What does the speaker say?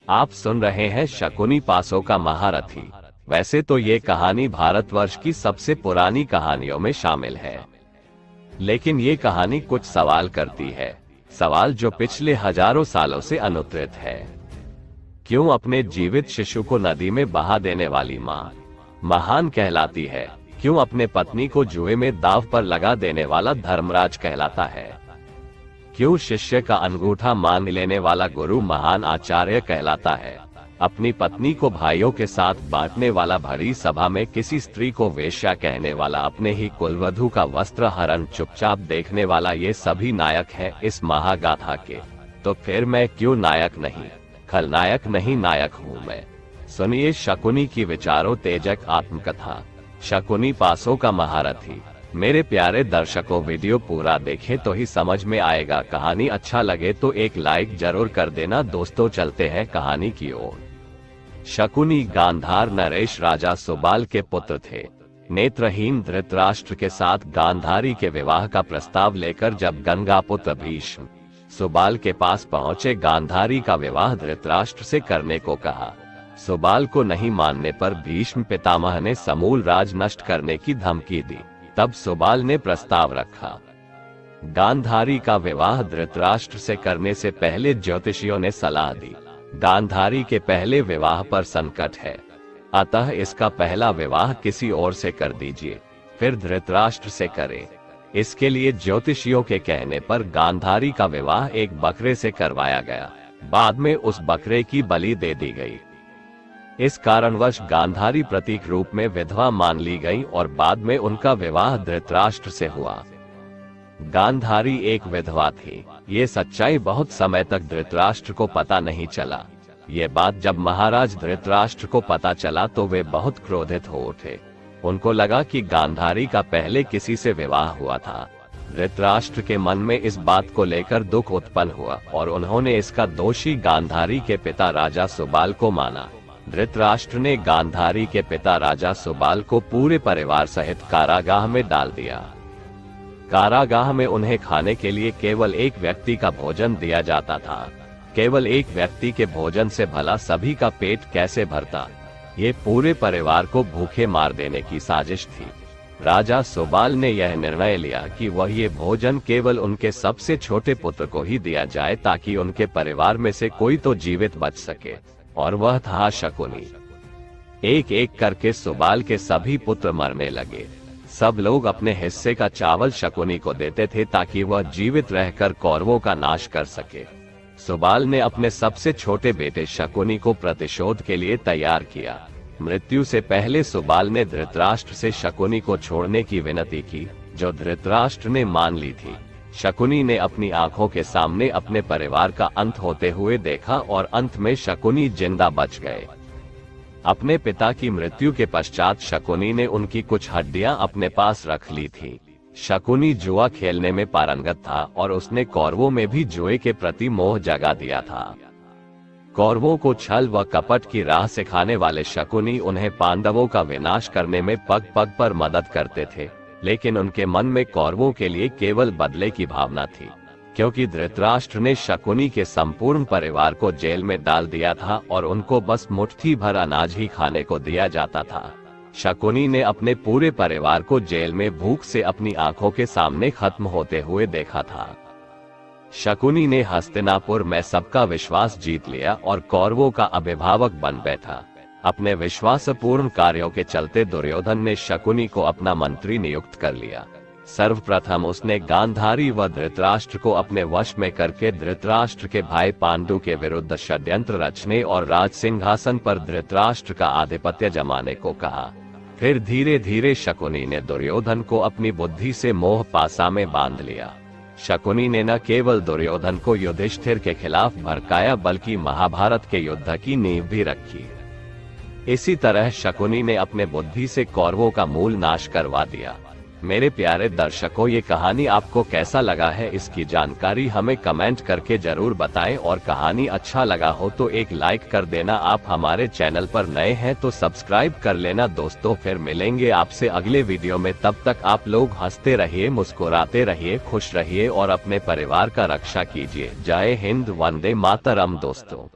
आप सुन रहे हैं शकुनी पासों का महारथी। वैसे तो ये कहानी भारतवर्ष की सबसे पुरानी कहानियों में शामिल है, लेकिन ये कहानी कुछ सवाल करती है, सवाल जो पिछले हजारों सालों से अनुत्तरित है। क्यों अपने जीवित शिशु को नदी में बहा देने वाली माँ महान कहलाती है? क्यों अपने पत्नी को जुए में दांव पर लगा देने वाला धर्मराज कहलाता है? क्यों शिष्य का अंगूठा मान लेने वाला गुरु महान आचार्य कहलाता है? अपनी पत्नी को भाइयों के साथ बांटने वाला भरी सभा में किसी स्त्री को वेश्या कहने वाला, अपने ही कुलवधू का वस्त्र हरण चुपचाप देखने वाला, ये सभी नायक हैं इस महागाथा के। तो फिर मैं क्यों नायक नहीं, खलनायक नहीं, नायक हूँ मैं। सुनिए शकुनी की विचारों तेजक आत्मकथा, शकुनी पासों का महारथी। मेरे प्यारे दर्शकों, वीडियो पूरा देखें तो ही समझ में आएगा। कहानी अच्छा लगे तो एक लाइक जरूर कर देना। दोस्तों चलते हैं कहानी की ओर। शकुनी गांधार नरेश राजा सुबाल के पुत्र थे। नेत्रहीन धृतराष्ट्र के साथ गांधारी के विवाह का प्रस्ताव लेकर जब गंगा पुत्र भीष्म सुबाल के पास पहुंचे, गांधारी का विवाह धृतराष्ट्र से करने को कहा। सुबाल को नहीं मानने पर भीष्म पितामह ने समूल राज नष्ट करने की धमकी दी। तब सुबाल ने प्रस्ताव रखा, गांधारी का विवाह धृतराष्ट्र से करने से पहले ज्योतिषियों ने सलाह दी, गांधारी के पहले विवाह पर संकट है, अतः इसका पहला विवाह किसी और से कर दीजिए, फिर धृतराष्ट्र से करें। इसके लिए ज्योतिषियों के कहने पर गांधारी का विवाह एक बकरे से करवाया गया। बाद में उस बकरे की बलि दे दी गई। इस कारणवश गांधारी प्रतीक रूप में विधवा मान ली गई और बाद में उनका विवाह धृतराष्ट्र से हुआ। गांधारी एक विधवा थी। ये सच्चाई बहुत समय तक धृतराष्ट्र को पता नहीं चला। ये बात जब महाराज धृतराष्ट्र को पता चला तो वे बहुत क्रोधित हो उठे। उनको लगा कि गांधारी का पहले किसी से विवाह हुआ था। धृतराष्ट्र के मन में इस बात को लेकर दुख उत्पन्न हुआ और उन्होंने इसका दोषी गांधारी के पिता राजा सुबाल को माना। धृतराष्ट्र ने गांधारी के पिता राजा सुबाल को पूरे परिवार सहित कारागाह में डाल दिया। कारागाह में उन्हें खाने के लिए केवल एक व्यक्ति का भोजन दिया जाता था। केवल एक व्यक्ति के भोजन से भला सभी का पेट कैसे भरता? ये पूरे परिवार को भूखे मार देने की साजिश थी। राजा सुबाल ने यह निर्णय लिया कि वह ये भोजन केवल उनके सबसे छोटे पुत्र को ही दिया जाए, ताकि उनके परिवार में से कोई तो जीवित बच सके, और वह था शकुनी। एक एक करके सुबाल के सभी पुत्र मरने लगे। सब लोग अपने हिस्से का चावल शकुनी को देते थे ताकि वह जीवित रहकर कौरवों का नाश कर सके। सुबाल ने अपने सबसे छोटे बेटे शकुनी को प्रतिशोध के लिए तैयार किया। मृत्यु से पहले सुबाल ने धृतराष्ट्र से शकुनी को छोड़ने की विनती की, जो धृतराष्ट्र ने मान ली थी। शकुनी ने अपनी आंखों के सामने अपने परिवार का अंत होते हुए देखा और अंत में शकुनी जिंदा बच गए। अपने पिता की मृत्यु के पश्चात शकुनी ने उनकी कुछ हड्डियां अपने पास रख ली थी। शकुनी जुआ खेलने में पारंगत था और उसने कौरवों में भी जुए के प्रति मोह जगा दिया था। कौरवों को छल व कपट की राह सिखाने वाले शकुनी उन्हें पांडवों का विनाश करने में पग पग पर मदद करते थे, लेकिन उनके मन में कौरवों के लिए केवल बदले की भावना थी। क्योंकि धृतराष्ट्र ने शकुनी के संपूर्ण परिवार को जेल में डाल दिया था और उनको बस मुट्ठी भर अनाज ही खाने को दिया जाता था, शकुनी ने अपने पूरे परिवार को जेल में भूख से अपनी आंखों के सामने खत्म होते हुए देखा था। शकुनी ने हस्तिनापुर में सबका विश्वास जीत लिया और कौरवों का अभिभावक बन बैठा। अपने विश्वासपूर्ण कार्यों के चलते दुर्योधन ने शकुनी को अपना मंत्री नियुक्त कर लिया। सर्वप्रथम उसने गांधारी व धृतराष्ट्र को अपने वश में करके धृतराष्ट्र के भाई पांडु के विरुद्ध षड्यंत्र रचने और राज सिंहासन पर धृतराष्ट्र का आधिपत्य जमाने को कहा। फिर धीरे धीरे शकुनी ने दुर्योधन को अपनी बुद्धि से मोह पासा में बांध लिया। शकुनी ने न केवल दुर्योधन को युधिष्ठिर के खिलाफ भड़काया, बल्कि महाभारत के युद्ध की नींव भी रखी। इसी तरह शकुनी ने अपने बुद्धि से कौरवों का मूल नाश करवा दिया। मेरे प्यारे दर्शकों, ये कहानी आपको कैसा लगा है, इसकी जानकारी हमें कमेंट करके जरूर बताएं और कहानी अच्छा लगा हो तो एक लाइक कर देना। आप हमारे चैनल पर नए हैं तो सब्सक्राइब कर लेना। दोस्तों फिर मिलेंगे आपसे अगले वीडियो में, तब तक आप लोग हंसते रहिए, मुस्कुराते रहिए, खुश रहिए और अपने परिवार का रक्षा कीजिए। जय हिंद, वंदे मातरम दोस्तों।